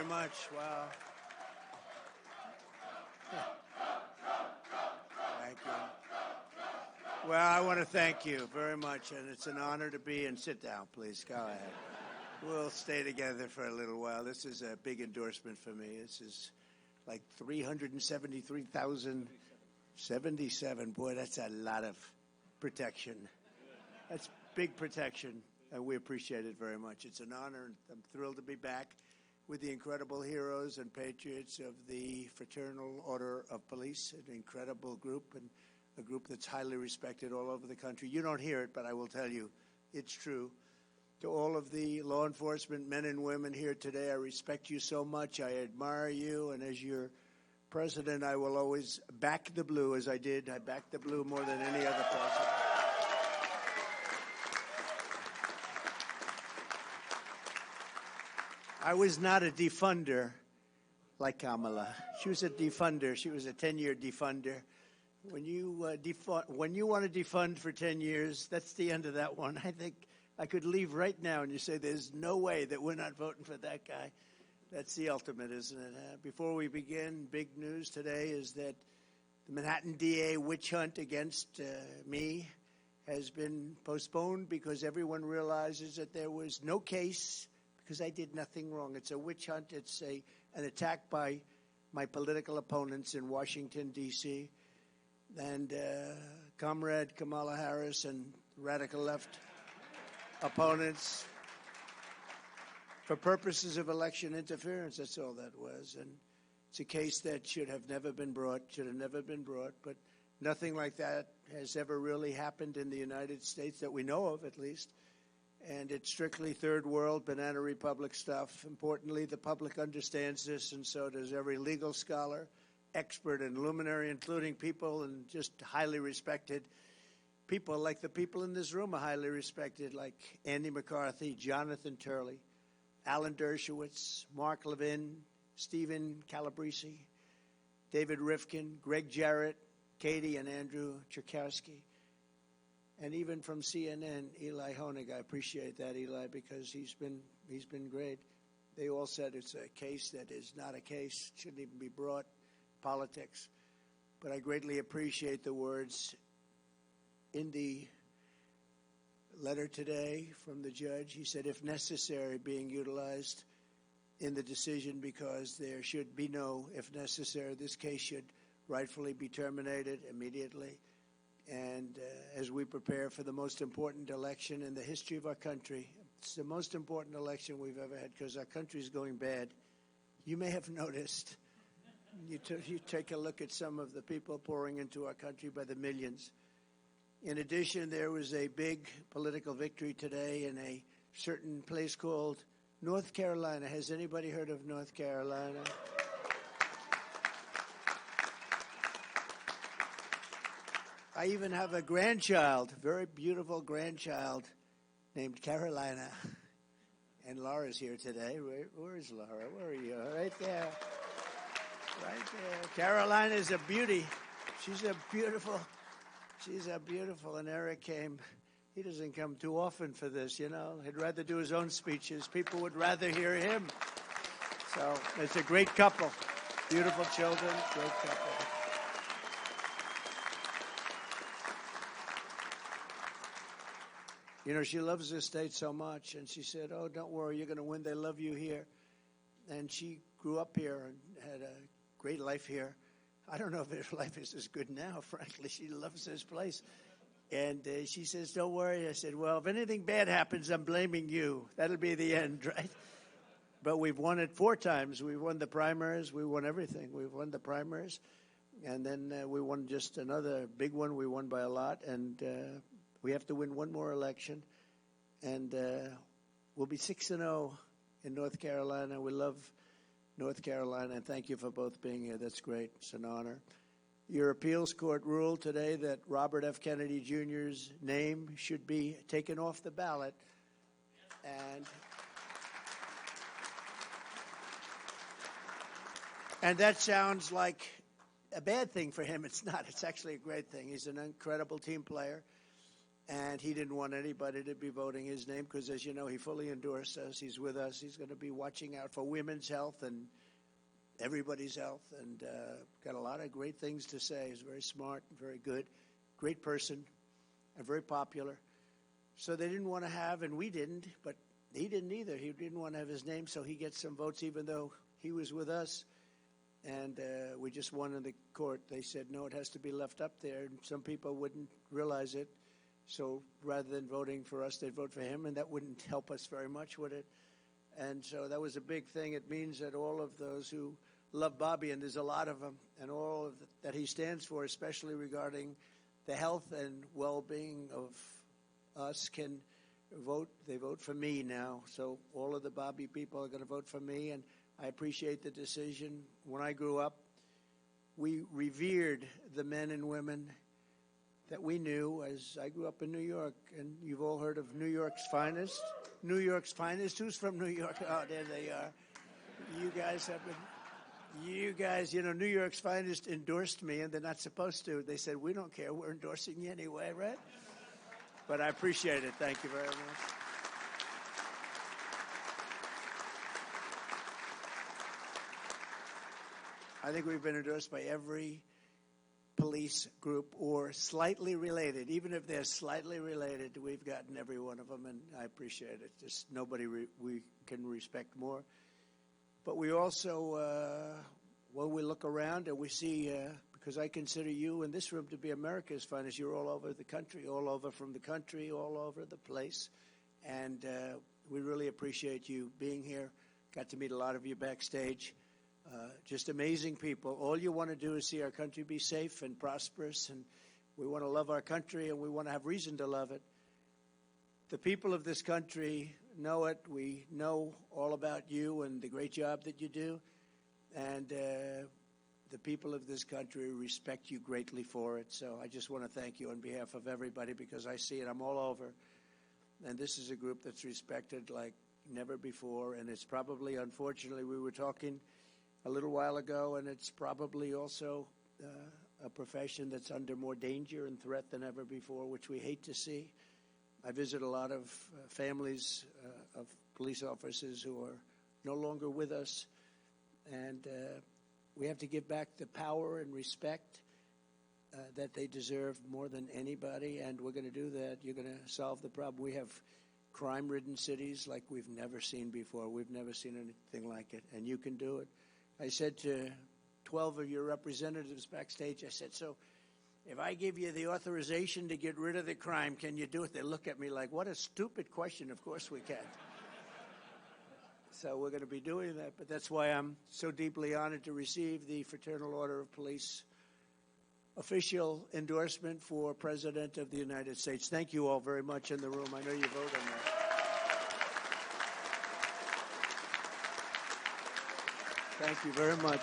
very much. Wow. Thank you. Well, I want to thank you very much, and it's an honor to be, and sit down, please. Go ahead. We'll stay together for a little while. This is a big endorsement for me. This is like 373,077. Boy, that's a lot of protection. That's big protection, and we appreciate it very much. It's an honor, and I'm thrilled to be back with the incredible heroes and patriots of the Fraternal Order of Police, an incredible group, and a group that's highly respected all over the country. You don't hear it, but I will tell you, it's true. To all of the law enforcement men and women here today, I respect you so much. I admire you, and as your president, I will always back the blue, as I did. I backed the blue more than any other president. I was not a defunder like Kamala. She was a defunder. She was a 10-year defunder. When you want to defund for 10 years, that's the end of that one. I think I could leave right now and you say there's no way that we're not voting for that guy. That's the ultimate, isn't it? Before we begin, big news today is that the Manhattan DA witch hunt against me has been postponed because everyone realizes that there was no case because I did nothing wrong. It's a witch hunt. It's an attack by my political opponents in Washington, D.C., and Comrade Kamala Harris and radical left opponents for purposes of election interference. That's all that was. And it's a case that should have never been brought, but nothing like that has ever really happened in the United States that we know of, at least. And it's strictly third world, banana republic stuff. Importantly, the public understands this, and so does every legal scholar, expert, and luminary, including people and just highly respected people, like the people in this room are highly respected, like Andy McCarthy, Jonathan Turley, Alan Dershowitz, Mark Levin, Stephen Calabrese, David Rifkin, Greg Jarrett, Katie and Andrew Cherkowski, and even from CNN, Eli Honig. I appreciate that, Eli, because he's been great. They all said it's a case that is not a case, shouldn't even be brought, politics. But I greatly appreciate the words in the letter today from the judge. He said, if necessary, being utilized in the decision because there should be no, if necessary, this case should rightfully be terminated immediately. And as we prepare for the most important election in the history of our country, it's the most important election we've ever had because our country is going bad. You may have noticed. You take a look at some of the people pouring into our country by the millions. In addition, there was a big political victory today in a certain place called North Carolina. Has anybody heard of North Carolina? I even have a grandchild, very beautiful grandchild named Carolina. And Laura's here today. Where is Laura? Where are you? Right there. Right there. Carolina is a beauty. She's a beautiful, and Eric came. He doesn't come too often for this, you know. He'd rather do his own speeches. People would rather hear him. So it's a great couple. Beautiful children, great couple. You know, she loves this state so much, and she said, oh, don't worry, you're going to win. They love you here. And she grew up here and had a great life here. I don't know if her life is as good now, frankly. She loves this place. And she says, don't worry. I said, well, if anything bad happens, I'm blaming you. That'll be the end, right? But we've won it 4 times. We won the primaries. We won everything. We've won the primaries. And then we won just another big one. We won by a lot. And we have to win one more election. And we'll be 6-0 in North Carolina. We love North Carolina, and thank you for both being here. That's great. It's an honor. Your appeals court ruled today that Robert F. Kennedy Jr.'s name should be taken off the ballot. And that sounds like a bad thing for him. It's not. It's actually a great thing. He's an incredible team player. And he didn't want anybody to be voting his name because, as you know, he fully endorsed us. He's with us. He's going to be watching out for women's health and everybody's health, and got a lot of great things to say. He's very smart, very good, great person, and very popular. So they didn't want to have, and we didn't, but he didn't either. He didn't want to have his name, so he gets some votes even though he was with us. And we just won in the court. They said, no, it has to be left up there. And some people wouldn't realize it. So rather than voting for us, they'd vote for him, and that wouldn't help us very much, would it? And so that was a big thing. It means that all of those who love Bobby, and there's a lot of them, and all of that he stands for, especially regarding the health and well-being of us, can vote. They vote for me now. So all of the Bobby people are going to vote for me, and I appreciate the decision. When I grew up, we revered the men and women that we knew as I grew up in New York, and you've all heard of New York's finest. New York's finest. Who's from New York? Oh, there they are. You guys have been, New York's finest endorsed me, and they're not supposed to. They said, we don't care. We're endorsing you anyway, right? But I appreciate it. Thank you very much. I think we've been endorsed by every police group or slightly related. Even if they're slightly related, we've gotten every one of them, and I appreciate it. Just nobody we can respect more. But we also, when we look around and we see, because I consider you in this room to be America's finest, you're all over the country, all over from the country, all over the place. And we really appreciate you being here. Got to meet a lot of you backstage. Just amazing people. All you want to do is see our country be safe and prosperous, and we want to love our country, and we want to have reason to love it. The people of this country know it. We know all about you and the great job that you do, and the people of this country respect you greatly for it. So I just want to thank you on behalf of everybody, because I see it. I'm all over, and this is a group that's respected like never before, and it's probably, unfortunately, we were talking a little while ago, and it's probably also a profession that's under more danger and threat than ever before, which we hate to see. I visit a lot of families of police officers who are no longer with us, and we have to give back the power and respect that they deserve more than anybody, and we're going to do that. You're going to solve the problem. We have crime-ridden cities like we've never seen before. We've never seen anything like it, and you can do it. I said to 12 of your representatives backstage, I said, so if I give you the authorization to get rid of the crime, can you do it? They look at me like, what a stupid question. Of course we can. So we're going to be doing that, but that's why I'm so deeply honored to receive the Fraternal Order of Police official endorsement for President of the United States. Thank you all very much in the room. I know you vote on that. Thank you very much.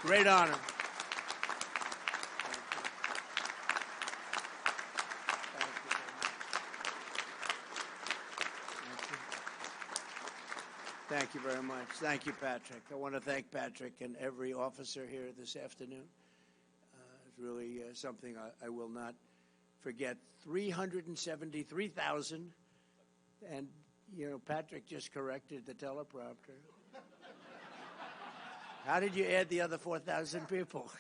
Great honor. Thank you very much. Thank you, Patrick. I want to thank Patrick and every officer here this afternoon. It's really something I will not forget. 373,000. And, Patrick just corrected the teleprompter. How did you add the other 4,000 people?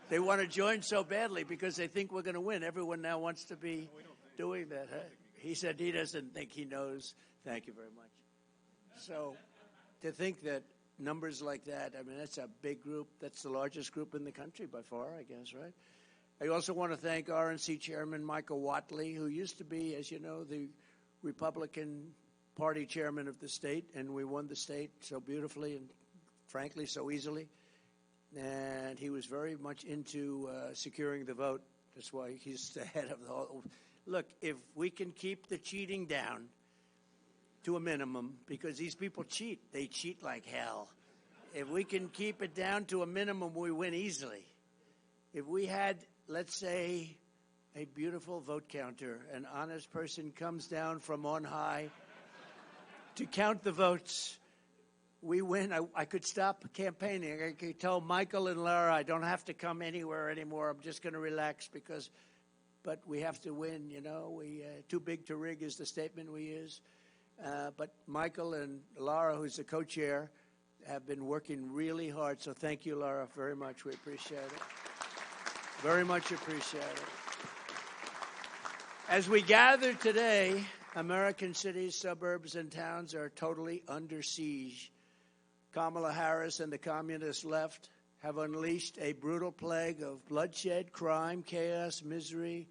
They want to join so badly because they think we're going to win. Everyone now wants to be doing that. Huh? He said he doesn't think he knows. Thank you very much. So to think that numbers like that, that's a big group. That's the largest group in the country by far, I guess, right? I also want to thank RNC Chairman Michael Whatley, who used to be, as you know, the Republican Party chairman of the state, and we won the state so beautifully and, frankly, so easily. And he was very much into securing the vote. That's why he's the head of the whole. Look, if we can keep the cheating down to a minimum, because these people cheat. They cheat like hell. If we can keep it down to a minimum, we win easily. If we had, let's say, a beautiful vote counter, an honest person comes down from on high to count the votes, we win, I could stop campaigning. I could tell Michael and Laura I don't have to come anywhere anymore. I'm just going to relax but we have to win, you know. We too big to rig is the statement we use. But Michael and Laura, who's the co-chair, have been working really hard. So thank you, Laura, very much. We appreciate it. Very much appreciate it. As we gather today, American cities, suburbs, and towns are totally under siege. Kamala Harris and the communist left have unleashed a brutal plague of bloodshed, crime, chaos, misery,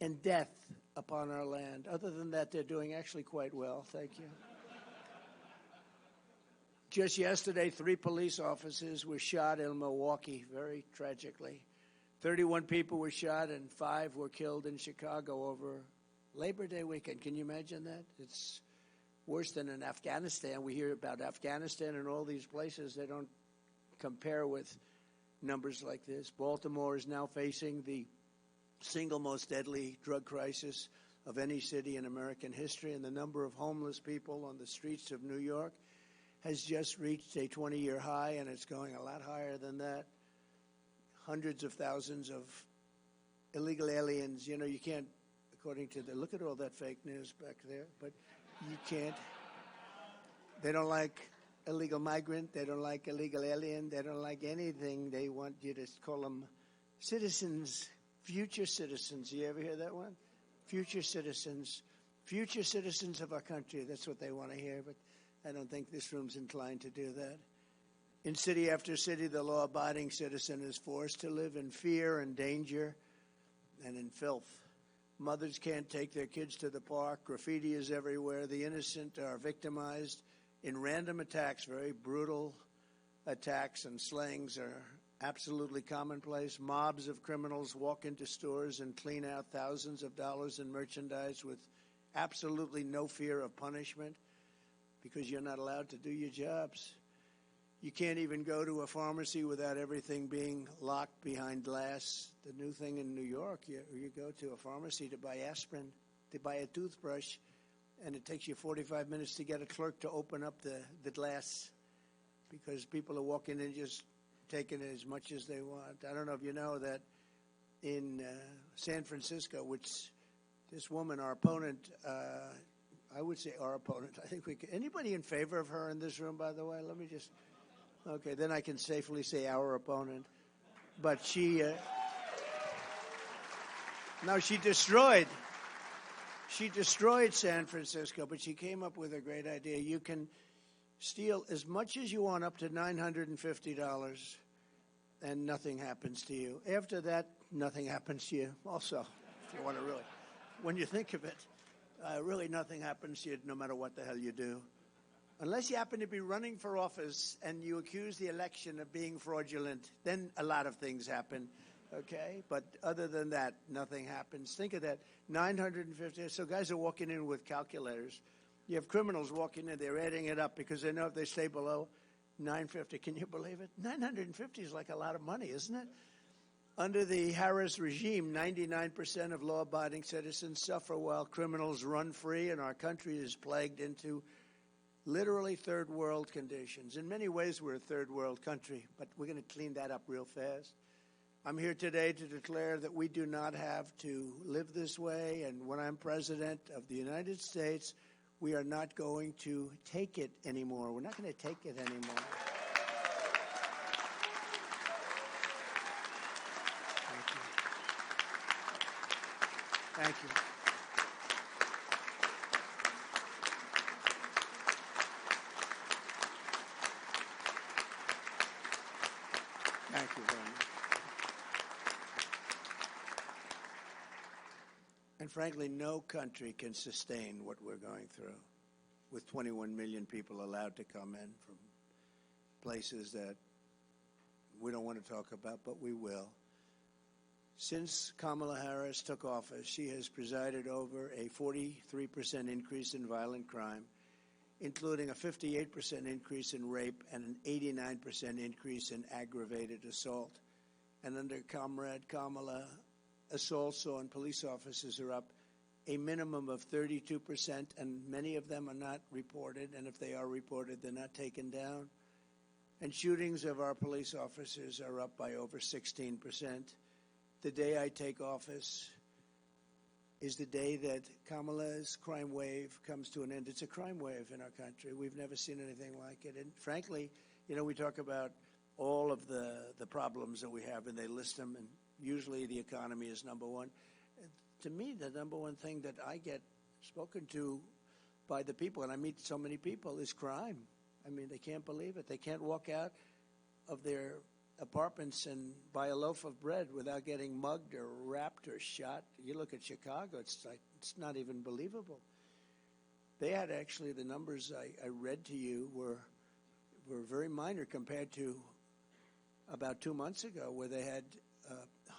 and death upon our land. Other than that, they're doing actually quite well. Thank you. Just yesterday, 3 police officers were shot in Milwaukee, very tragically. 31 people were shot and 5 were killed in Chicago over Labor Day weekend. Can you imagine that? It's worse than in Afghanistan. We hear about Afghanistan and all these places. They don't compare with numbers like this. Baltimore is now facing the single most deadly drug crisis of any city in American history, and the number of homeless people on the streets of New York has just reached a 20-year high, and it's going a lot higher than that. Hundreds of thousands of illegal aliens. You know, you can't, according to look at all that fake news back there, but you can't. They don't like illegal migrant. They don't like illegal alien. They don't like anything. They want you to call them citizens, future citizens. You ever hear that one? Future citizens of our country. That's what they want to hear, but I don't think this room's inclined to do that. In city after city, the law-abiding citizen is forced to live in fear and danger and in filth. Mothers can't take their kids to the park. Graffiti is everywhere. The innocent are victimized in random attacks. Very brutal attacks and slayings are absolutely commonplace. Mobs of criminals walk into stores and clean out thousands of dollars in merchandise with absolutely no fear of punishment because you're not allowed to do your jobs. You can't even go to a pharmacy without everything being locked behind glass. The new thing in New York, you go to a pharmacy to buy aspirin, to buy a toothbrush, and it takes you 45 minutes to get a clerk to open up the glass because people are walking in just taking as much as they want. I don't know if you know that in San Francisco, which this woman, our opponent, I would say our opponent. I think we can. Anybody in favor of her in this room, by the way? Let me just... Okay, then I can safely say our opponent. But she destroyed San Francisco, but she came up with a great idea. You can steal as much as you want, up to $950, and nothing happens to you. After that, nothing happens to you also, if you want to really. When you think of it, really nothing happens to you no matter what the hell you do. Unless you happen to be running for office and you accuse the election of being fraudulent, then a lot of things happen, okay? But other than that, nothing happens. Think of that, 950. So guys are walking in with calculators. You have criminals walking in, they're adding it up because they know if they stay below 950. Can you believe it? 950 is like a lot of money, isn't it? Under the Harris regime, 99% of law-abiding citizens suffer while criminals run free, and our country is plagued into literally third world conditions. In many ways, we're a third world country, but we're going to clean that up real fast. I'm here today to declare that we do not have to live this way, and when I'm president of the United States, we are not going to take it anymore. We're not going to take it anymore. Thank you. Thank you very much. And frankly, no country can sustain what we're going through with 21 million people allowed to come in from places that we don't want to talk about, but we will. Since Kamala Harris took office, she has presided over a 43% increase in violent crime, including a 58% increase in rape and an 89% increase in aggravated assault. And under Comrade Kamala, assaults on police officers are up a minimum of 32%, and many of them are not reported, and if they are reported, they're not taken down. And shootings of our police officers are up by over 16%. The day I take office is the day that Kamala's crime wave comes to an end. It's a crime wave in our country. We've never seen anything like it. And frankly, we talk about all of the problems that we have, and they list them, and usually the economy is number one. To me, the number one thing that I get spoken to by the people, and I meet so many people, is crime. I mean, they can't believe it. They can't walk out of their apartments and buy a loaf of bread without getting mugged or wrapped or shot. You look at Chicago, it's not even believable. They had actually, the numbers I read to you were very minor compared to about 2 months ago, where they had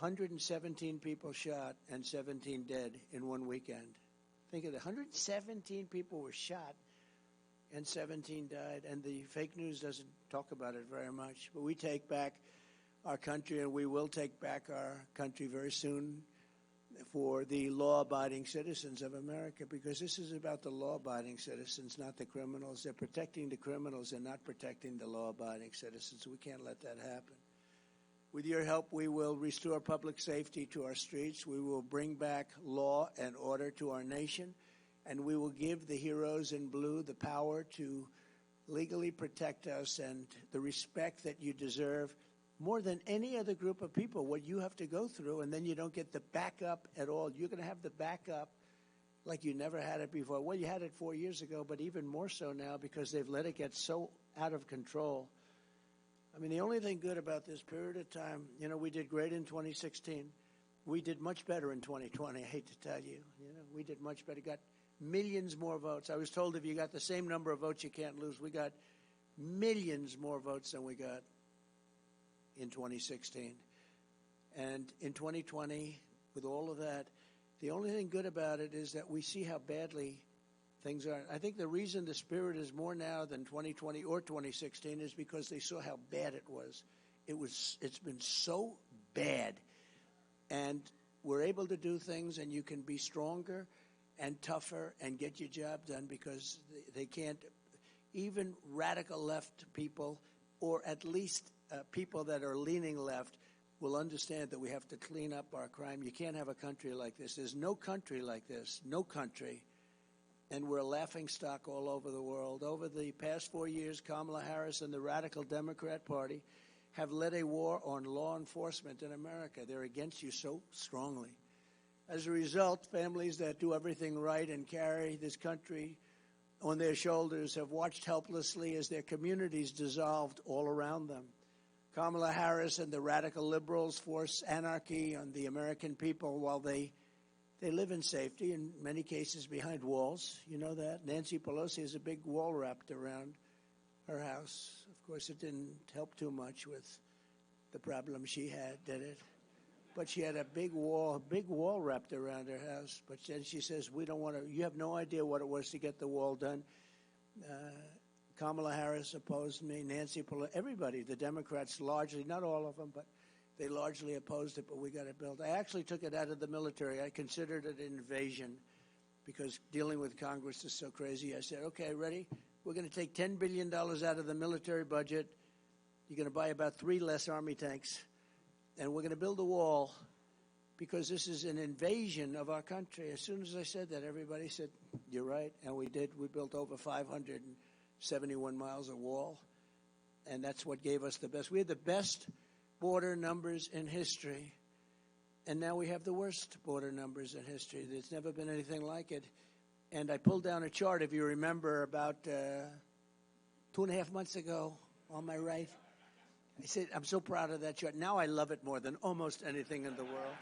117 people shot and 17 dead in one weekend. Think of it, 117 people were shot and 17 died, and the fake news doesn't talk about it very much. But we take back our country, and we will take back our country very soon for the law-abiding citizens of America, because this is about the law-abiding citizens, not the criminals. They're protecting the criminals and not protecting the law-abiding citizens. We can't let that happen. With your help, we will restore public safety to our streets. We will bring back law and order to our nation. And we will give the heroes in blue the power to legally protect us and the respect that you deserve more than any other group of people, what you have to go through, and then you don't get the backup at all. You're going to have the backup like you never had it before. Well, you had it 4 years ago, but even more so now because they've let it get so out of control. I mean, the only thing good about this period of time, we did great in 2016. We did much better in 2020, I hate to tell you. We did much better, got millions more votes. I was told if you got the same number of votes, you can't lose. We got millions more votes than we got in 2016. And in 2020, with all of that, the only thing good about it is that we see how badly things are. I think the reason the spirit is more now than 2020 or 2016 is because they saw how bad it was. It's been so bad. And we're able to do things, and you can be stronger and tougher and get your job done, because they can't, even radical left people, or at least people that are leaning left, will understand that we have to clean up our crime. You can't have a country like this. There's no country like this, no country. And we're a laughingstock all over the world. Over the past 4 years, Kamala Harris and the radical Democrat Party have led a war on law enforcement in America. They're against you so strongly. As a result, families that do everything right and carry this country on their shoulders have watched helplessly as their communities dissolved all around them. Kamala Harris and the radical liberals force anarchy on the American people while they live in safety, in many cases behind walls. You know that. Nancy Pelosi has a big wall wrapped around her house. Of course, it didn't help too much with the problem she had, did it? But she had a big wall wrapped around her house. But then she says, we don't want to, you have no idea what it was to get the wall done. Kamala Harris opposed me, Nancy Pelosi, everybody, the Democrats largely, not all of them, but they largely opposed it, but we got it built. I actually took it out of the military. I considered it an invasion because dealing with Congress is so crazy. I said, okay, ready? We're going to take $10 billion out of the military budget. You're going to buy about 3 less Army tanks. And we're going to build a wall because this is an invasion of our country. As soon as I said that, everybody said, you're right. And we did. We built over 571 miles of wall. And that's what gave us the best. We had the best border numbers in history. And now we have the worst border numbers in history. There's never been anything like it. And I pulled down a chart, if you remember, about 2.5 months ago on my right. I said, I'm so proud of that chart. Now I love it more than almost anything in the world.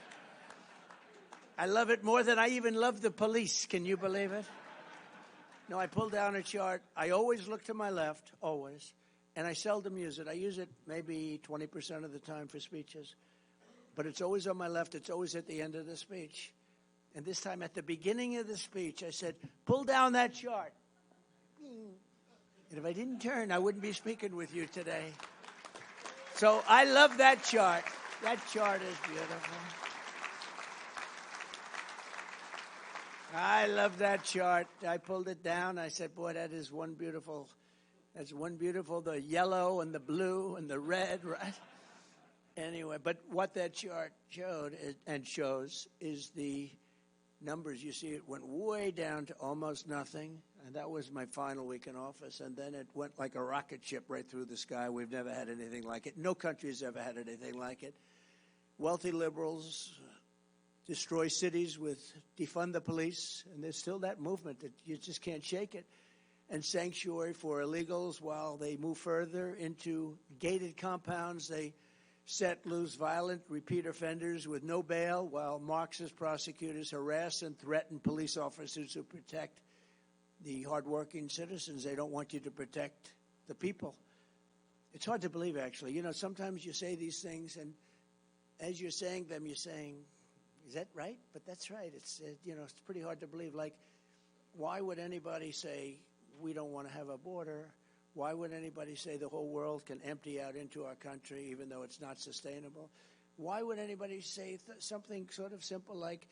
I love it more than I even love the police. Can you believe it? No, I pulled down a chart. I always look to my left, always. And I seldom use it. I use it maybe 20% of the time for speeches. But it's always on my left. It's always at the end of the speech. And this time at the beginning of the speech, I said, pull down that chart. And if I didn't turn, I wouldn't be speaking with you today. So I love that chart. That chart is beautiful. I love that chart. I pulled it down. I said, boy, that's one beautiful, the yellow and the blue and the red, right? Anyway, but what that chart showed and shows is the numbers. You see, it went way down to almost nothing, and that was my final week in office, and then it went like a rocket ship right through the sky. We've never had anything like it. No country has ever had anything like it. Wealthy liberals destroy cities with defund the police, and there's still that movement that you just can't shake it, and sanctuary for illegals while they move further into gated compounds. They set loose violent repeat offenders with no bail while Marxist prosecutors harass and threaten police officers who protect the hardworking citizens. They don't want you to protect the people. It's hard to believe, actually. You know, sometimes you say these things, and as you're saying them, you're saying, is that right? But that's right. It's, it's pretty hard to believe. Like, why would anybody say we don't want to have a border? Why would anybody say the whole world can empty out into our country even though it's not sustainable? Why would anybody say something sort of simple like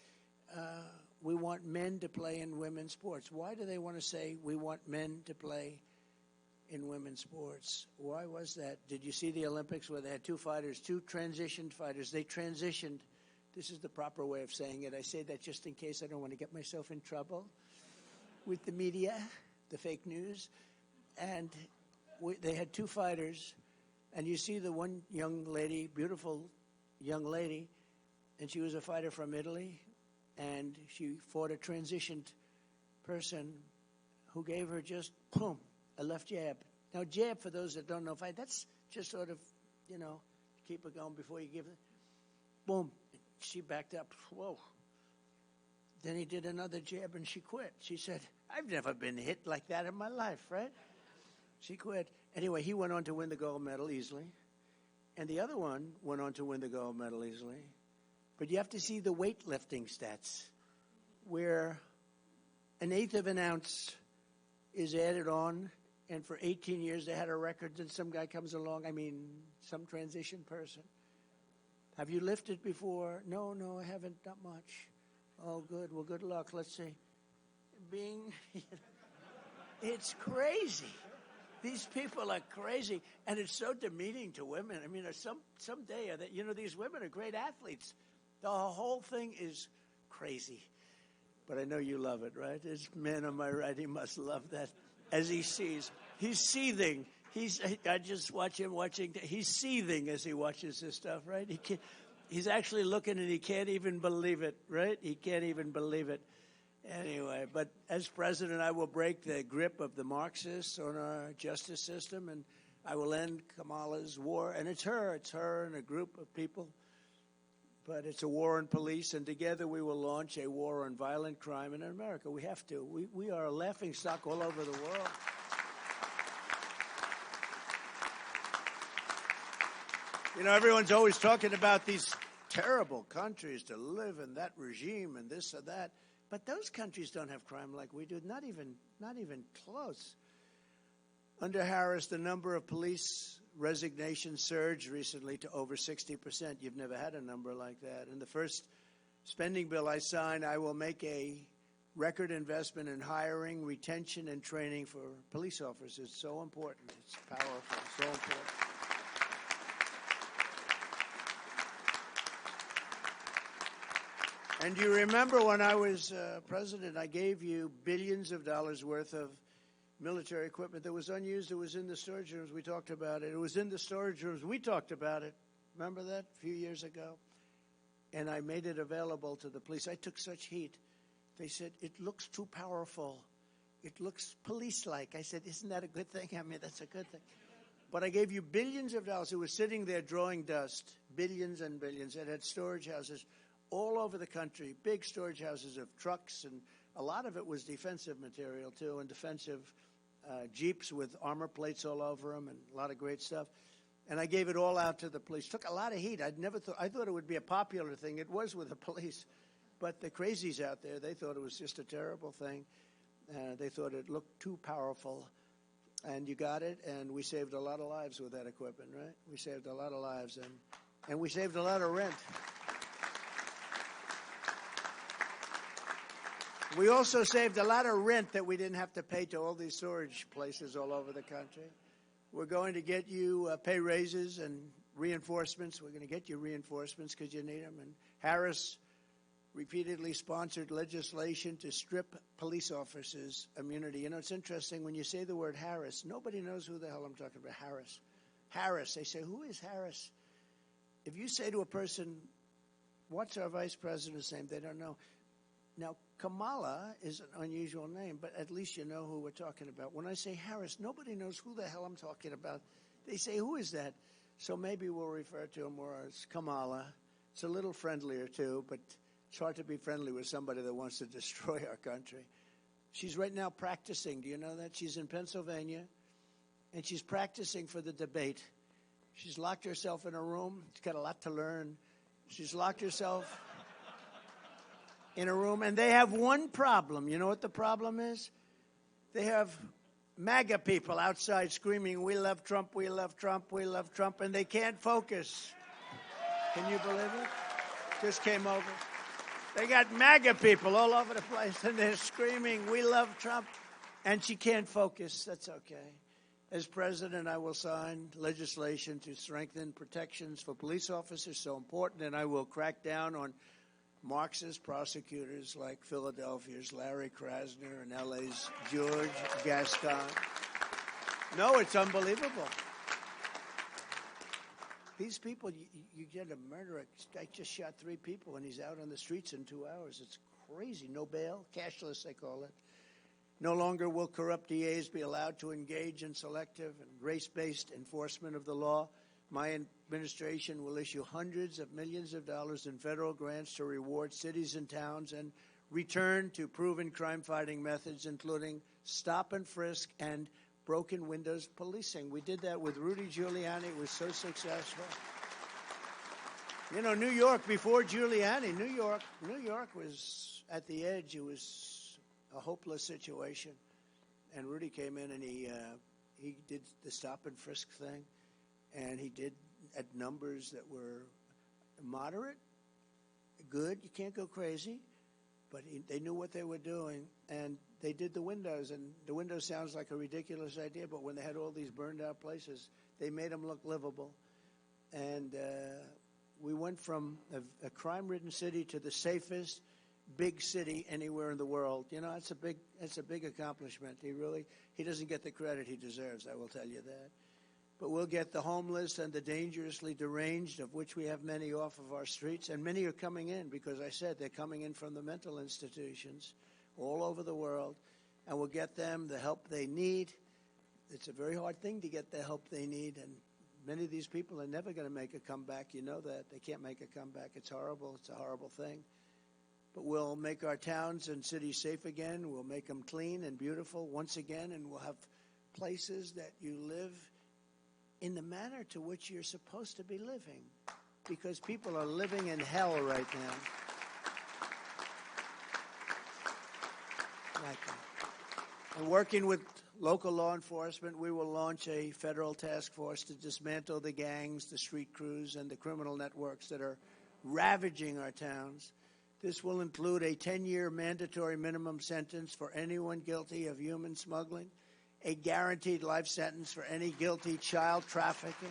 we want men to play in women's sports? Why do they want to say we want men to play in women's sports? Why was that? Did you see the Olympics where they had two transitioned fighters? They transitioned. This is the proper way of saying it. I say that just in case I don't want to get myself in trouble with the media, the fake news. And they had two fighters, and you see the one young lady, beautiful young lady, and she was a fighter from Italy, and she fought a transitioned person who gave her just, boom, a left jab. Now, jab, for those that don't know, fight, that's just sort of, keep it going before you give it. Boom. She backed up. Whoa. Then he did another jab, and she quit. She said, I've never been hit like that in my life, right? She quit. Anyway, he went on to win the gold medal easily. And the other one went on to win the gold medal easily. But you have to see the weightlifting stats, where an eighth of an ounce is added on. And for 18 years, they had a record. Then some guy comes along, some transition person. Have you lifted before? No, I haven't, not much. Oh, good. Well, good luck. Let's see. It's crazy. These people are crazy, and it's so demeaning to women. Someday, these women are great athletes. The whole thing is crazy. But I know you love it, right? This man on my right, he must love that. As he sees, he's seething. I just watch him he's seething as he watches this stuff, right? He's actually looking and he can't even believe it, right? He can't even believe it. Anyway, but as president, I will break the grip of the Marxists on our justice system, and I will end Kamala's war. And it's her and a group of people. But it's a war on police, and together we will launch a war on violent crime in America. We have to. We are a laughingstock all over the world. Everyone's always talking about these terrible countries to live in, that regime and this or that. But those countries don't have crime like we do, not even close. Under Harris, the number of police resignations surged recently to over 60%. You've never had a number like that. In the first spending bill I signed, I will make a record investment in hiring, retention, and training for police officers. It's so important. It's powerful. So important. And you remember when I was president, I gave you billions of dollars worth of military equipment that was unused. It was in the storage rooms. We talked about it. It was in the storage rooms. We talked about it. Remember that a few years ago? And I made it available to the police. I took such heat. They said, it looks too powerful. It looks police-like. I said, isn't that a good thing? That's a good thing. But I gave you billions of dollars. It was sitting there drawing dust, billions and billions. It had storage houses all over the country, big storage houses of trucks, and a lot of it was defensive material, too, and defensive Jeeps with armor plates all over them and a lot of great stuff. And I gave it all out to the police. Took a lot of heat. I thought it would be a popular thing. It was with the police. But the crazies out there, they thought it was just a terrible thing. They thought it looked too powerful. And you got it, and we saved a lot of lives with that equipment, right? We saved a lot of lives, and we saved a lot of rent. We also saved a lot of rent that we didn't have to pay to all these storage places all over the country. We're going to get you pay raises and reinforcements. We're going to get you reinforcements because you need them. And Harris repeatedly sponsored legislation to strip police officers' immunity. You know, it's interesting, when you say the word Harris, nobody knows who the hell I'm talking about. Harris. Harris. They say, who is Harris? If you say to a person, what's our vice president's name? They don't know. Now, Kamala is an unusual name, but at least you know who we're talking about. When I say Harris, nobody knows who the hell I'm talking about. They say, who is that? So maybe we'll refer to him more as Kamala. It's a little friendlier, too, but it's hard to be friendly with somebody that wants to destroy our country. She's right now practicing. Do you know that? She's in Pennsylvania, and she's practicing for the debate. She's locked herself in a room. She's got a lot to learn. She's locked herself in a room, and they have one problem. You know what the problem is? They have MAGA people outside screaming, we love Trump, we love Trump, we love Trump, and they can't focus. Can you believe it? Just came over. They got MAGA people all over the place, and they're screaming, we love Trump, and she can't focus. That's okay. As president, I will sign legislation to strengthen protections for police officers, so important, and I will crack down on Marxist prosecutors like Philadelphia's Larry Krasner and LA's George Gascon. No, it's unbelievable. These people, you get a murderer. Guy just shot 3 people and he's out on the streets in 2 hours. It's crazy. No bail, cashless they call it. No longer will corrupt DAs be allowed to engage in selective and race-based enforcement of the law. My administration will issue hundreds of millions of dollars in federal grants to reward cities and towns and return to proven crime-fighting methods, including stop and frisk and broken windows policing. We did that with Rudy Giuliani. It was so successful. You know, New York, before Giuliani, New York was at the edge. It was a hopeless situation. And Rudy came in and he did the stop and frisk thing. And he did at numbers that were moderate, good. You can't go crazy. But they knew what they were doing. And they did the windows. And the windows sounds like a ridiculous idea. But when they had all these burned out places, they made them look livable. And we went from a crime-ridden city to the safest big city anywhere in the world. You know, it's a big accomplishment. He doesn't get the credit he deserves, I will tell you that. But we'll get the homeless and the dangerously deranged, of which we have many off of our streets. And many are coming in because I said they're coming in from the mental institutions all over the world. And we'll get them the help they need. It's a very hard thing to get the help they need. And many of these people are never going to make a comeback. You know that. They can't make a comeback. It's horrible. It's a horrible thing. But we'll make our towns and cities safe again. We'll make them clean and beautiful once again. And we'll have places that you live in the manner to which you're supposed to be living, because people are living in hell right now. And working with local law enforcement, we will launch a federal task force to dismantle the gangs, the street crews, and the criminal networks that are ravaging our towns. This will include a 10-year mandatory minimum sentence for anyone guilty of human smuggling, a guaranteed life sentence for any guilty child trafficking,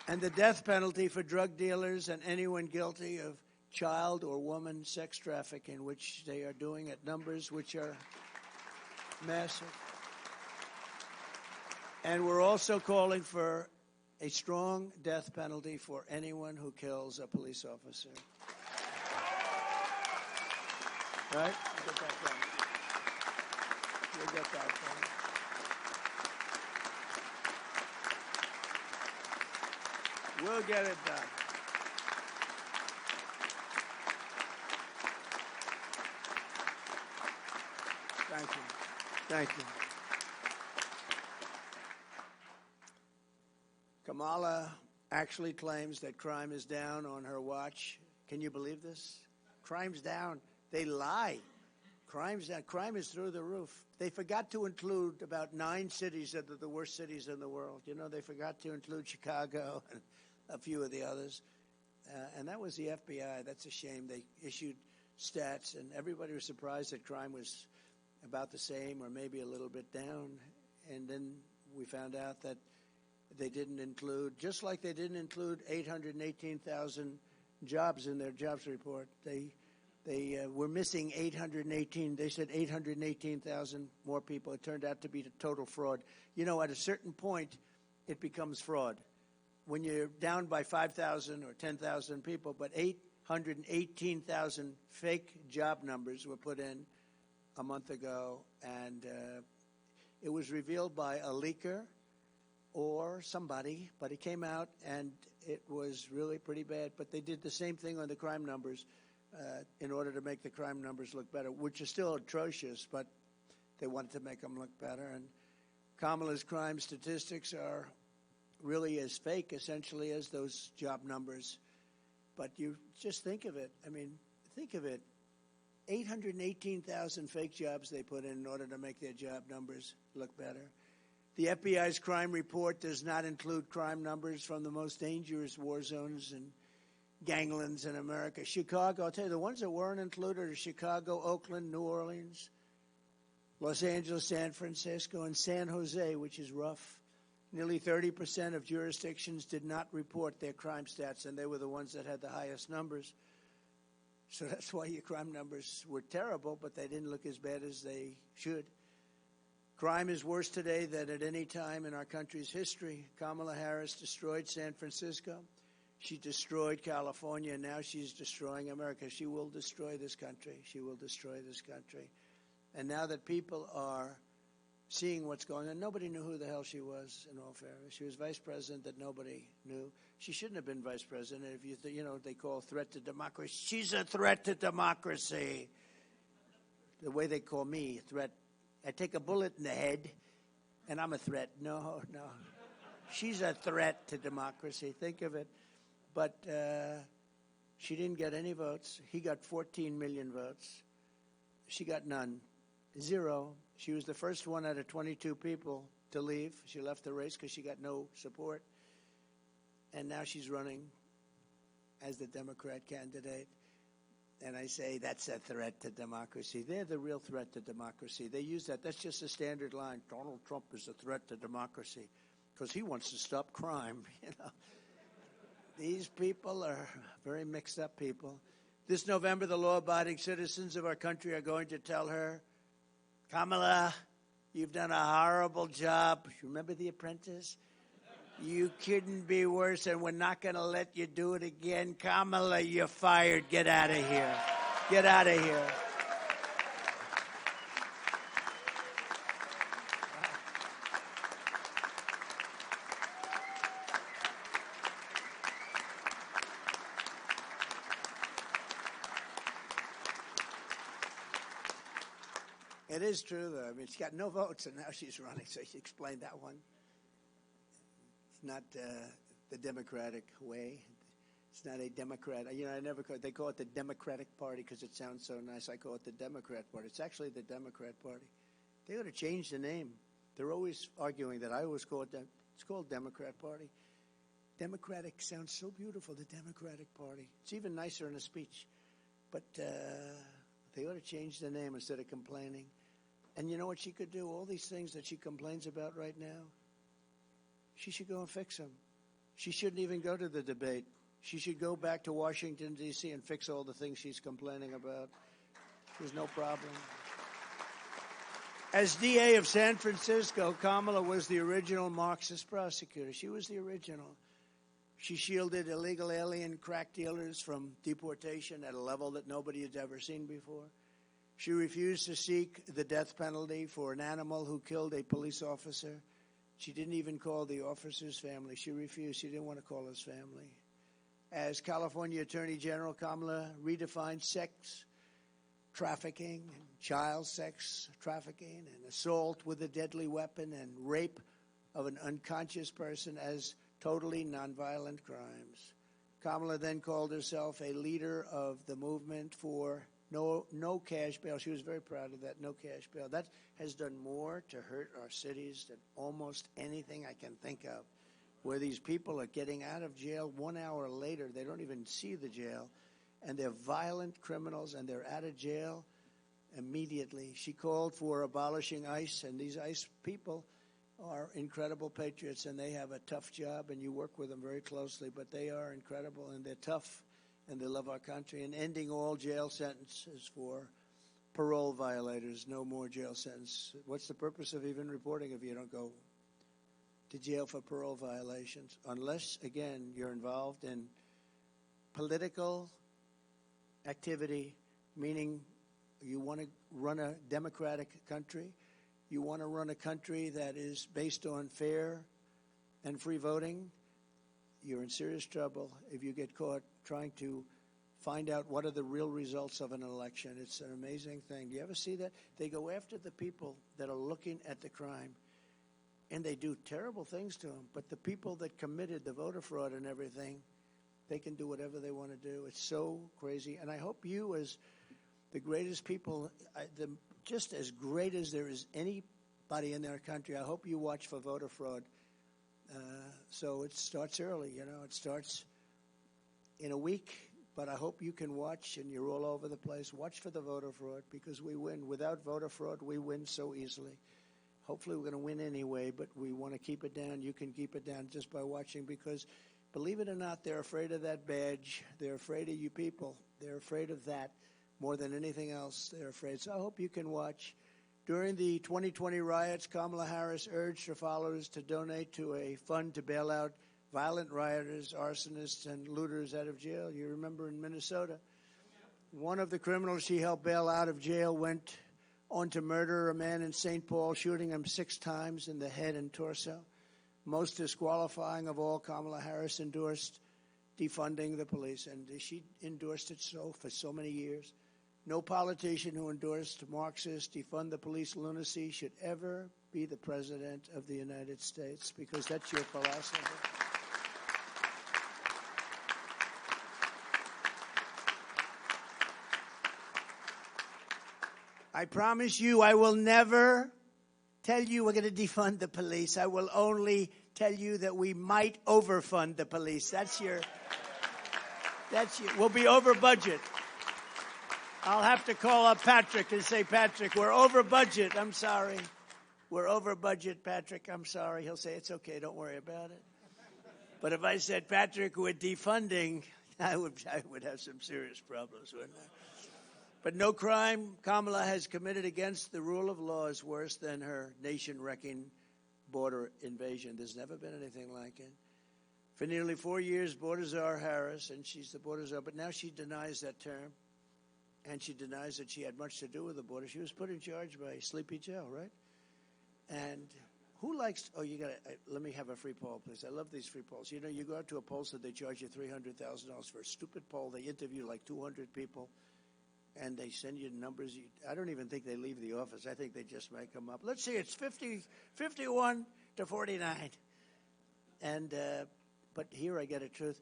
and the death penalty for drug dealers and anyone guilty of child or woman sex trafficking, which they are doing at numbers which are massive. And we're also calling for a strong death penalty for anyone who kills a police officer. Right? We'll get that done. We'll get that done. We'll get it done. Thank you. Thank you. Kamala actually claims that crime is down on her watch. Can you believe this? Crime's down. They lie. Crime's down. Crime is through the roof. They forgot to include about 9 cities that are the worst cities in the world. You know, they forgot to include Chicago and a few of the others. And that was the FBI. That's a shame. They issued stats, and everybody was surprised that crime was about the same or maybe a little bit down. And then we found out that they didn't include, just like they didn't include 818,000 jobs in their jobs report. They were missing 818. They said 818,000 more people. It turned out to be a total fraud. You know, at a certain point, it becomes fraud. When you're down by 5,000 or 10,000 people, but 818,000 fake job numbers were put in a month ago, and it was revealed by a leaker or somebody, but it came out, and it was really pretty bad. But they did the same thing on the crime numbers in order to make the crime numbers look better, which are still atrocious, but they wanted to make them look better. And Kamala's crime statistics are really as fake, essentially, as those job numbers. But you just think of it. I mean, think of it. 818,000 fake jobs they put in order to make their job numbers look better. The FBI's crime report does not include crime numbers from the most dangerous war zones and ganglands in America. Chicago, I'll tell you, the ones that weren't included are Chicago, Oakland, New Orleans, Los Angeles, San Francisco, and San Jose, which is rough. Nearly 30% of jurisdictions did not report their crime stats, and they were the ones that had the highest numbers. So that's why your crime numbers were terrible, but they didn't look as bad as they should. Crime is worse today than at any time in our country's history. Kamala Harris destroyed San Francisco. She destroyed California, and now she's destroying America. She will destroy this country. She will destroy this country. And now that people are seeing what's going on, nobody knew who the hell she was, in all fairness. She was vice president that nobody knew. She shouldn't have been vice president. If you know what they call threat to democracy. She's a threat to democracy. The way they call me, threat. I take a bullet in the head, and I'm a threat. No. She's a threat to democracy. Think of it. But she didn't get any votes. He got 14 million votes. She got none. Zero. She was the first one out of 22 people to leave. She left the race because she got no support. And now she's running as the Democrat candidate. And I say that's a threat to democracy. They're the real threat to democracy. They use that. That's just a standard line. Donald Trump is a threat to democracy because he wants to stop crime. You know, these people are very mixed up people. This November, the law-abiding citizens of our country are going to tell her, Kamala, you've done a horrible job. Remember The Apprentice? You couldn't be worse, and we're not going to let you do it again. Kamala, you're fired. Get out of here. Get out of here. It is true, though. I mean, she got no votes, and now she's running, so she explained that one. It's not the Democratic way. It's not a Democrat. You know, they call it the Democratic Party because it sounds so nice. I call it the Democrat Party. It's actually the Democrat Party. They ought to change the name. They're always arguing that. I always call it it's called Democrat Party. Democratic sounds so beautiful, the Democratic Party. It's even nicer in a speech. But they ought to change the name instead of complaining. And you know what she could do? All these things that she complains about right now, she should go and fix them. She shouldn't even go to the debate. She should go back to Washington, D.C. and fix all the things she's complaining about. There's no problem. As DA of San Francisco, Kamala was the original Marxist prosecutor. She was the original. She shielded illegal alien crack dealers from deportation at a level that nobody had ever seen before. She refused to seek the death penalty for an animal who killed a police officer. She didn't even call the officer's family. She refused. She didn't want to call his family. As California Attorney General, Kamala redefined sex trafficking, and child sex trafficking, and assault with a deadly weapon, and rape of an unconscious person as totally nonviolent crimes. Kamala then called herself a leader of the movement for no cash bail. She was very proud of that, no cash bail. That has done more to hurt our cities than almost anything I can think of where these people are getting out of jail 1 hour later. They don't even see the jail, and they're violent criminals, and they're out of jail immediately. She called for abolishing ICE, and these ICE people are incredible patriots, and they have a tough job, and you work with them very closely, but they are incredible, and they're tough, and they love our country. And ending all jail sentences for parole violators. No more jail sentence. What's the purpose of even reporting if you don't go to jail for parole violations? Unless, again, you're involved in political activity, meaning you want to run a democratic country. You want to run a country that is based on fair and free voting. You're in serious trouble if you get caught trying to find out what are the real results of an election. It's an amazing thing. Do you ever see that? They go after the people that are looking at the crime, and they do terrible things to them. But the people that committed the voter fraud and everything, they can do whatever they want to do. It's so crazy. And I hope you, as the greatest people, just as great as there is anybody in their country, I hope you watch for voter fraud. So it starts early, it starts in a week, but I hope you can watch, and you're all over the place. Watch for the voter fraud, because we win. Without voter fraud, we win so easily. Hopefully we're going to win anyway, but we want to keep it down. You can keep it down just by watching, because believe it or not, they're afraid of that badge. They're afraid of you people. They're afraid of that more than anything else. They're afraid. So I hope you can watch. During the 2020 riots, Kamala Harris urged her followers to donate to a fund to bail out violent rioters, arsonists, and looters out of jail. You remember in Minnesota, one of the criminals she helped bail out of jail went on to murder a man in St. Paul, shooting him 6 times in the head and torso. Most disqualifying of all, Kamala Harris endorsed defunding the police, and she endorsed it for so many years. No politician who endorsed Marxist defund the police lunacy should ever be the president of the United States, because that's your philosophy. I promise you, I will never tell you we're going to defund the police. I will only tell you that we might overfund the police. We'll be over budget. I'll have to call up Patrick and say, Patrick, we're over budget. I'm sorry. We're over budget, Patrick. I'm sorry. He'll say, it's okay. Don't worry about it. But if I said, Patrick, we're defunding, I would have some serious problems, wouldn't I? But no crime Kamala has committed against the rule of law is worse than her nation-wrecking border invasion. There's never been anything like it. For nearly 4 years, border czar Harris, and she's the border czar, but now she denies that term, and she denies that she had much to do with the border. She was put in charge by Sleepy Joe, right? And who likes, let me have a free poll, please. I love these free polls. You go out to a pollster, they charge you $300,000 for a stupid poll. They interview like 200 people, and they send you numbers. I don't even think they leave the office. I think they just make them up. Let's see, it's 51 to 49. And, but here I get a truth.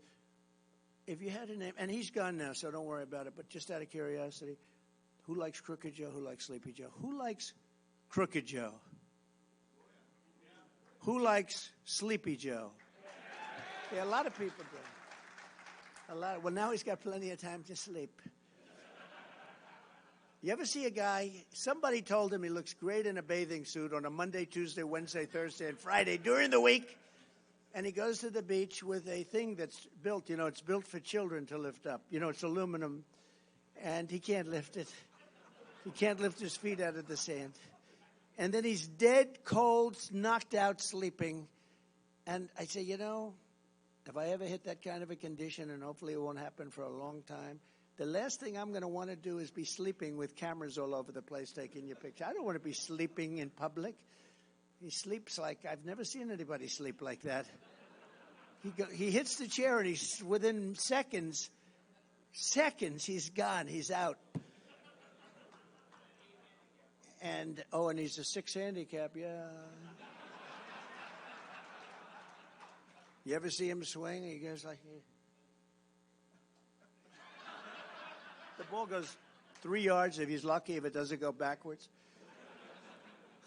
If you had a name, and he's gone now, so don't worry about it, but just out of curiosity, who likes Crooked Joe? Who likes Sleepy Joe? Who likes Crooked Joe? Who likes Sleepy Joe? Yeah, a lot of people do. Well, now he's got plenty of time to sleep. You ever see a guy, somebody told him he looks great in a bathing suit on a Monday, Tuesday, Wednesday, Thursday, and Friday during the week, and he goes to the beach with a thing that's built, it's built for children to lift up. It's aluminum, and he can't lift it. He can't lift his feet out of the sand. And then he's dead, cold, knocked out, sleeping. And I say, if I ever hit that kind of a condition, and hopefully it won't happen for a long time, the last thing I'm going to want to do is be sleeping with cameras all over the place taking your picture. I don't want to be sleeping in public. He sleeps like, I've never seen anybody sleep like that. He hits the chair, and he's within seconds, he's gone. He's out. And he's a 6 handicap, yeah. You ever see him swing? He goes like, the ball goes 3 yards if he's lucky, if it doesn't go backwards.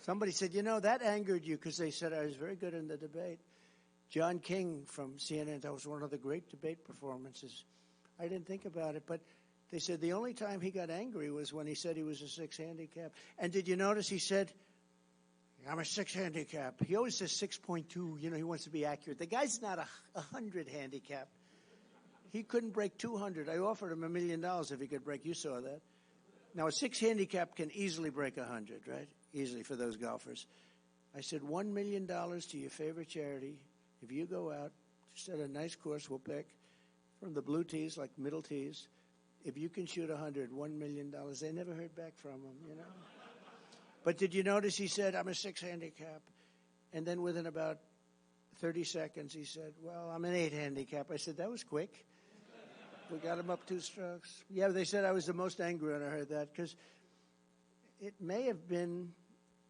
Somebody said, that angered you, because they said I was very good in the debate. John King from CNN, that was one of the great debate performances. I didn't think about it, but they said the only time he got angry was when he said he was a 6 handicap. And did you notice he said, I'm a 6 handicap. He always says 6.2. He wants to be accurate. The guy's not a 100 handicap. He couldn't break 200. I offered him $1 million if he could break. You saw that. Now, a 6 handicap can easily break 100, right? Easily for those golfers. I said, $1 million to your favorite charity. If you go out, just at a nice course, we'll pick from the blue tees, like middle tees. If you can shoot 100, $1 million. They never heard back from him, But did you notice he said, I'm a 6 handicap? And then within about 30 seconds, he said, well, I'm an 8 handicap. I said, that was quick. We got him up 2 strokes. Yeah, they said I was the most angry when I heard that because it may have been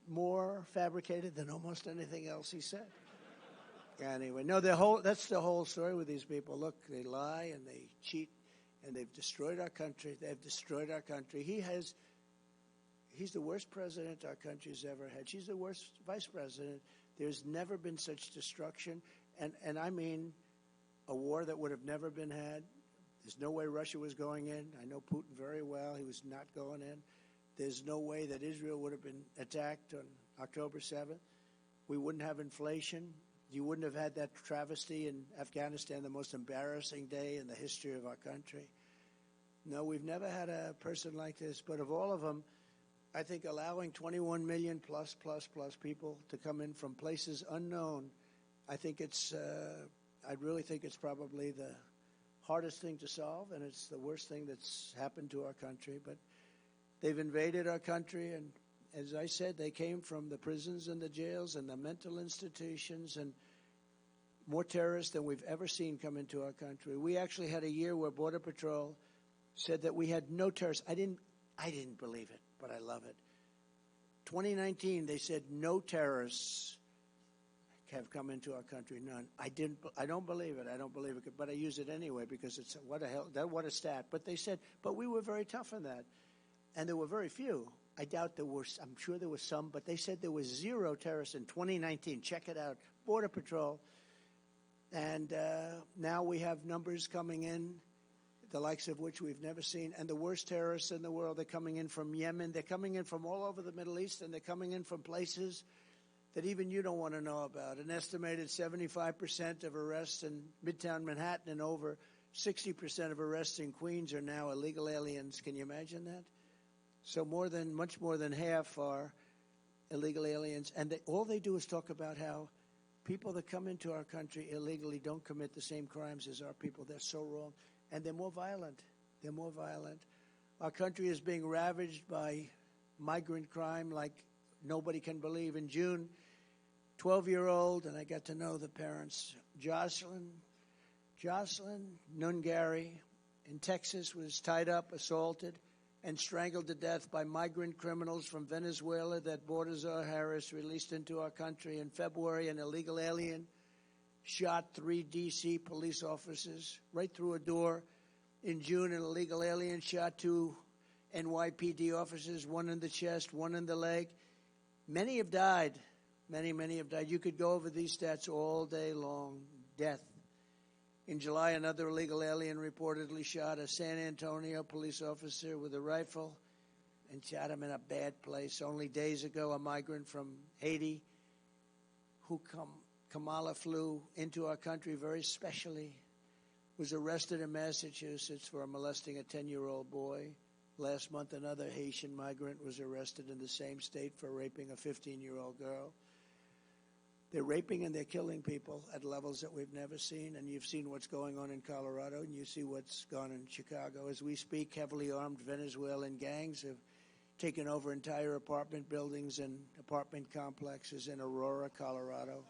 more fabricated than almost anything else he said. Anyway, no, that's the whole story with these people. Look, they lie and they cheat, and they've destroyed our country. They've destroyed our country. He's the worst president our country's ever had. She's the worst vice president. There's never been such destruction, and I mean a war that would have never been had. There's no way Russia was going in. I know Putin very well. He was not going in. There's no way that Israel would have been attacked on October 7th. We wouldn't have inflation. You wouldn't have had that travesty in Afghanistan, the most embarrassing day in the history of our country. No, we've never had a person like this. But of all of them, I think allowing 21 million plus people to come in from places unknown, I really think it's probably the hardest thing to solve, and it's the worst thing that's happened to our country. But they've invaded our country, and as I said, they came from the prisons and the jails and the mental institutions, and more terrorists than we've ever seen come into our country. We actually had a year where Border Patrol said that we had no terrorists. I didn't believe it, but I love it. 2019, they said no terrorists have come into our country. None. I don't believe it. I don't believe it, but I use it anyway because it's what a stat. But they said, but we were very tough on that, and there were very few. I doubt there were. I'm sure there was some, but they said there was 0 terrorists in 2019. Check it out, Border Patrol, and now we have numbers coming in, the likes of which we've never seen, and the worst terrorists in the world. They're coming in from Yemen. They're coming in from all over the Middle East, and they're coming in from places that even you don't want to know about. An estimated 75% of arrests in Midtown Manhattan and over 60% of arrests in Queens are now illegal aliens. Can you imagine that? So much more than half are illegal aliens. And all they do is talk about how people that come into our country illegally don't commit the same crimes as our people. They're so wrong. And they're more violent. They're more violent. Our country is being ravaged by migrant crime like nobody can believe. In June, 12-year-old, and I got to know the parents, Jocelyn Nungari in Texas was tied up, assaulted, and strangled to death by migrant criminals from Venezuela that Baltazar Harris released into our country. In February, an illegal alien shot 3 D.C. police officers right through a door. In June, an illegal alien shot 2 NYPD officers, 1 in the chest, 1 in the leg. Many have died. Many have died. You could go over these stats all day long. Death. In July, another illegal alien reportedly shot a San Antonio police officer with a rifle and shot him in a bad place. Only days ago, a migrant from Haiti who Kamala flew into our country very specially was arrested in Massachusetts for molesting a 10-year-old boy. Last month, another Haitian migrant was arrested in the same state for raping a 15-year-old girl. They're raping and they're killing people at levels that we've never seen. And you've seen what's going on in Colorado, and you see what's gone in Chicago. As we speak, heavily armed Venezuelan gangs have taken over entire apartment buildings and apartment complexes in Aurora, Colorado,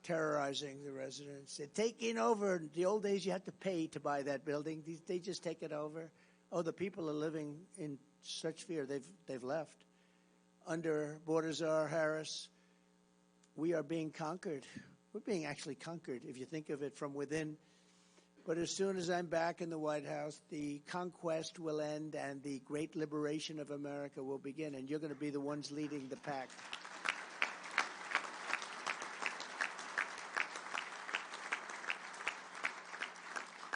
terrorizing the residents. They're taking over. In the old days, you had to pay to buy that building. They just take it over. Oh, the people are living in such fear. They've left. Under Baltazar Harris, we are being conquered. We're being actually conquered, if you think of it from within. But as soon as I'm back in the White House, the conquest will end and the great liberation of America will begin. And you're going to be the ones leading the pack.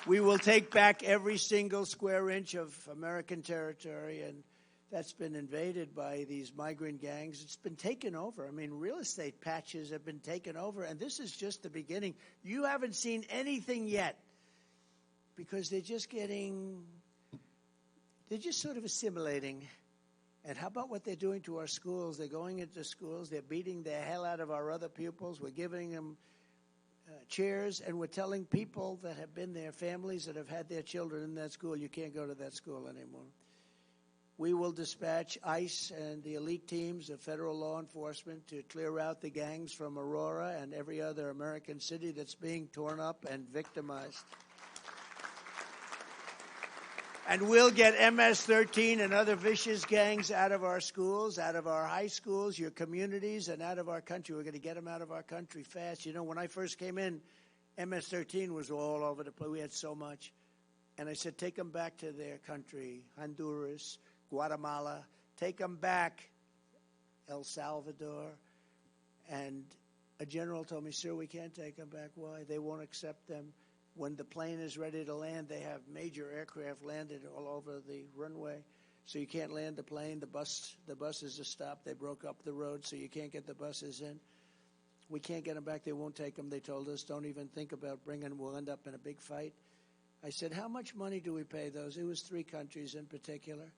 We will take back every single square inch of American territory, and that's been invaded by these migrant gangs. It's been taken over. I mean, real estate patches have been taken over, and this is just the beginning. You haven't seen anything yet because they're just sort of assimilating. And how about what they're doing to our schools? They're going into schools. They're beating the hell out of our other pupils. We're giving them chairs, and we're telling people that have been there, families that have had their children in that school, you can't go to that school anymore. We will dispatch ICE and the elite teams of federal law enforcement to clear out the gangs from Aurora and every other American city that's being torn up and victimized. And we'll get MS-13 and other vicious gangs out of our schools, out of our high schools, your communities, and out of our country. We're going to get them out of our country fast. You know, when I first came in, MS-13 was all over the place. We had so much. And I said, take them back to their country, Honduras, Guatemala. Take them back, El Salvador. And a general told me, sir, we can't take them back. Why? They won't accept them. When the plane is ready to land, they have major aircraft landed all over the runway. So you can't land the plane. The buses are stopped. They broke up the road, so you can't get the buses in. We can't get them back. They won't take them. They told us, don't even think about bringing them. We'll end up in a big fight. I said, how much money do we pay those? It was 3 countries in particular.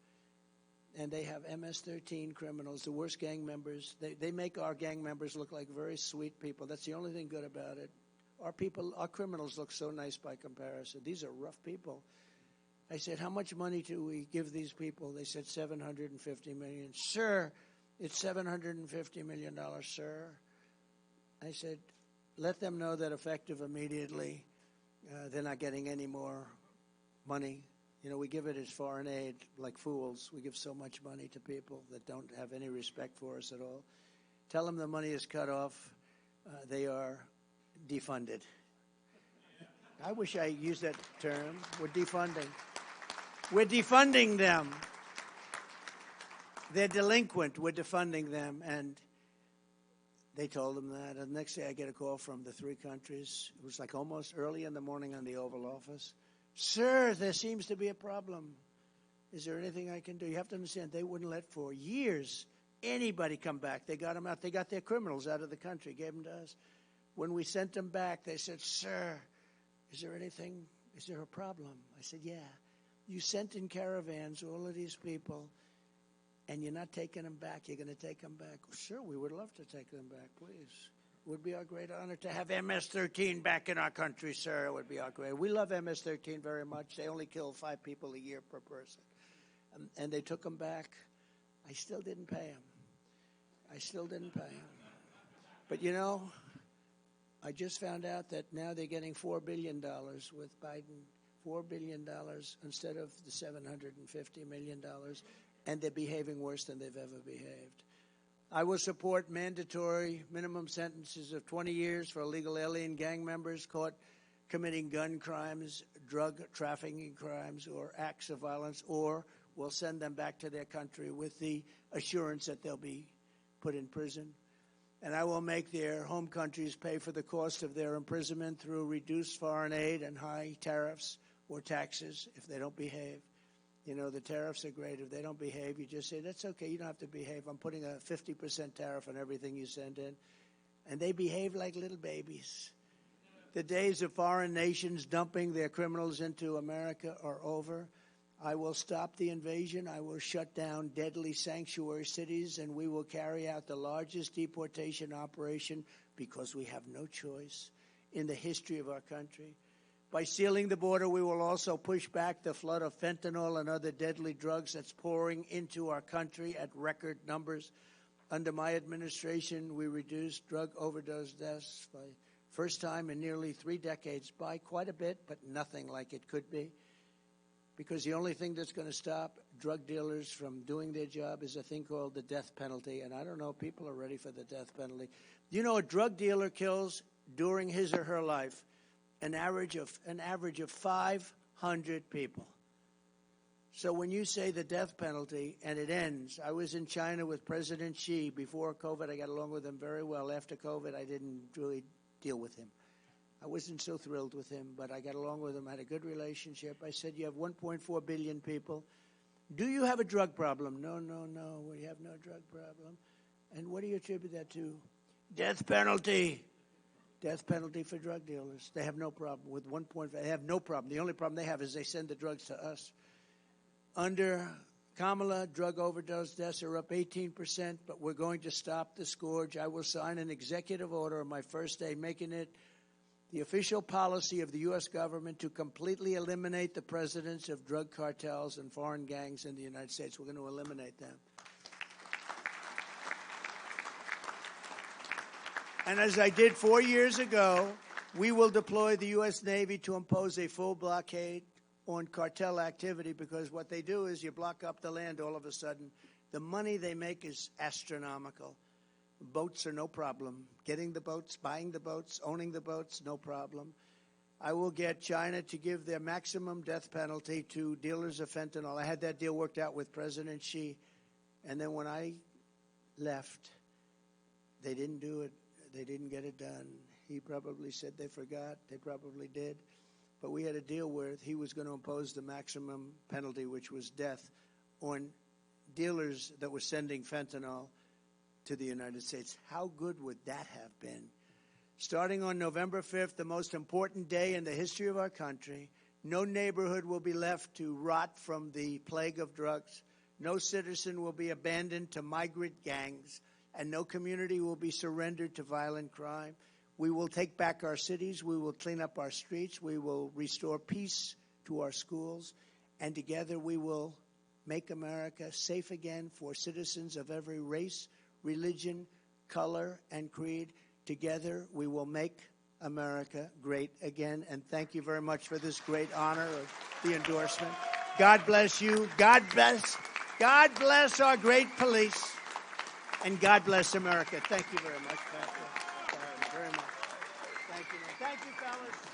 And they have MS-13 criminals, the worst gang members. They make our gang members look like very sweet people. That's the only thing good about it. Our criminals look so nice by comparison. These are rough people. I said, how much money do we give these people? They said $750 million. Sir, it's $750 million, sir. I said, let them know that effective immediately, they're not getting any more money. You know, we give it as foreign aid like fools. We give so much money to people that don't have any respect for us at all. Tell them the money is cut off. They are defunded. I wish I used that term. We're defunding. We're defunding them. They're delinquent. We're defunding them. And they told them that. And the next day I get a call from the 3 countries. It was like almost early in the morning on the Oval Office. Sir, there seems to be a problem. Is there anything I can do? You have to understand, they wouldn't let for years anybody come back. They got them out. They got their criminals out of the country, gave them to us. When we sent them back, they said, sir, is there anything, is there a problem? I said, yeah. You sent in caravans all of these people, and you're not taking them back. You're going to take them back. Sure, we would love to take them back, please. It would be our great honor to have MS-13 back in our country, sir. It would be our great. We love MS-13 very much. They only kill 5 people a year per person. And they took them back. I still didn't pay them. But, you know, I just found out that now they're getting $4 billion with Biden, $4 billion instead of the $750 million, and they're behaving worse than they've ever behaved. I will support mandatory minimum sentences of 20 years for illegal alien gang members caught committing gun crimes, drug trafficking crimes, or acts of violence, or we'll send them back to their country with the assurance that they'll be put in prison. And I will make their home countries pay for the cost of their imprisonment through reduced foreign aid and high tariffs or taxes if they don't behave. You know, the tariffs are great. If they don't behave, you just say, that's okay, you don't have to behave. I'm putting a 50% tariff on everything you send in. And they behave like little babies. The days of foreign nations dumping their criminals into America are over. I will stop the invasion. I will shut down deadly sanctuary cities, and we will carry out the largest deportation operation, because we have no choice, in the history of our country. By sealing the border, we will also push back the flood of fentanyl and other deadly drugs that's pouring into our country at record numbers. Under my administration, we reduced drug overdose deaths for the first time in nearly 3 decades by quite a bit, but nothing like it could be. Because the only thing that's going to stop drug dealers from doing their job is a thing called the death penalty. And I don't know, people are ready for the death penalty. You know, a drug dealer kills during his or her life an average of 500 people. So when you say the death penalty and it ends, I was in China with President Xi before COVID. I got along with him very well. After COVID, I didn't really deal with him. I wasn't so thrilled with him, but I got along with him, had a good relationship. I said, you have 1.4 billion people. Do you have a drug problem? No, we have no drug problem. And what do you attribute that to? Death penalty. Death penalty for drug dealers. They have no problem with 1.5. They have no problem. The only problem they have is they send the drugs to us. Under Kamala, drug overdose deaths are up 18%, but we're going to stop the scourge. I will sign an executive order on my first day, making it the official policy of the U.S. government to completely eliminate the presence of drug cartels and foreign gangs in the United States. We're going to eliminate them. And as I did 4 years ago, we will deploy the U.S. Navy to impose a full blockade on cartel activity, because what they do is you block up the land all of a sudden. The money they make is astronomical. Boats are no problem. Getting the boats, buying the boats, owning the boats, no problem. I will get China to give their maximum death penalty to dealers of fentanyl. I had that deal worked out with President Xi. And then when I left, they didn't do it. They didn't get it done. He probably said they forgot. They probably did. But we had a deal where he was going to impose the maximum penalty, which was death, on dealers that were sending fentanyl to the United States. How good would that have been? Starting on November 5th, the most important day in the history of our country, no neighborhood will be left to rot from the plague of drugs. No citizen will be abandoned to migrant gangs, and no community will be surrendered to violent crime. We will take back our cities. We will clean up our streets. We will restore peace to our schools. And together we will make America safe again for citizens of every race, religion, color, and creed. Together we will make America great again. And thank you very much for this great honor of the endorsement. God bless you. God bless our great police. And God bless America. Thank you very much, Pastor. Very much. Thank you, fellas.